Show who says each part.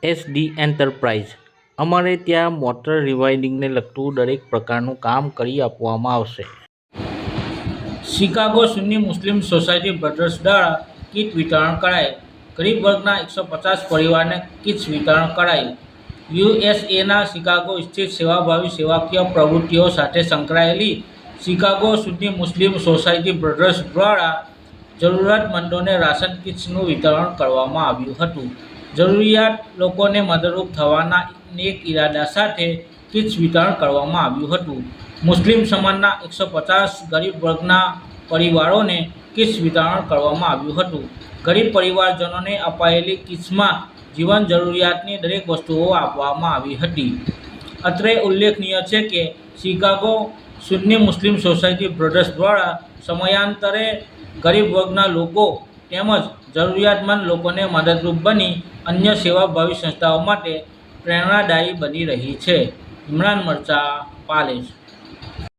Speaker 1: SD enterprise અમારે ત્યાં motor રિવાઇન્ડિંગને લગતું દરેક પ્રકારનું કામ કરી આપવામાં આવશે. શિકાગો સુન્ની મુસ્લિમ સોસાયટી બ્રધર્સ દ્વારા કીટ વિતરણ કરાઈ. ગરીબ વર્ગના 150 પરિવારને કીટ્સ વિતરણ કરાઈ. યુએસએના શિકાગો સ્થિત સેવાભાવી સેવાકીય પ્રવૃત્તિઓ સાથે સંકળાયેલી શિકાગો સુન્ની મુસ્લિમ સોસાયટી બ્રધર્સ દ્વારા જરૂરિયાતમંદોને રાશન કીટ્સનું વિતરણ કરવામાં આવ્યું હતું. જરૂરિયાત લોકોને મદદરૂપ થવાના નેક ઇરાદા સાથે કીટ્સ વિતરણ કરવામાં આવ્યું હતું. મુસ્લિમ સમાજના 150 ગરીબ વર્ગના પરિવારોને કીટ્સ વિતરણ કરવામાં આવ્યું હતું. ગરીબ પરિવારજનોને અપાયેલી કીટ્સમાં જીવન જરૂરિયાતની દરેક વસ્તુઓ આપવામાં આવી હતી. અત્રે ઉલ્લેખનીય છે કે શિકાગો સુન્ની મુસ્લિમ સોસાયટી બ્રધર્સ દ્વારા સમયાંતરે ગરીબ વર્ગના લોકો તેમજ જરૂરિયાતમંદ લોકોને મદદરૂપ બની અન્ય સેવાભાવી સંસ્થાઓ માટે પ્રેરણાદાયી બની રહી છે. ઇમરાન મરચા, પાલેજ.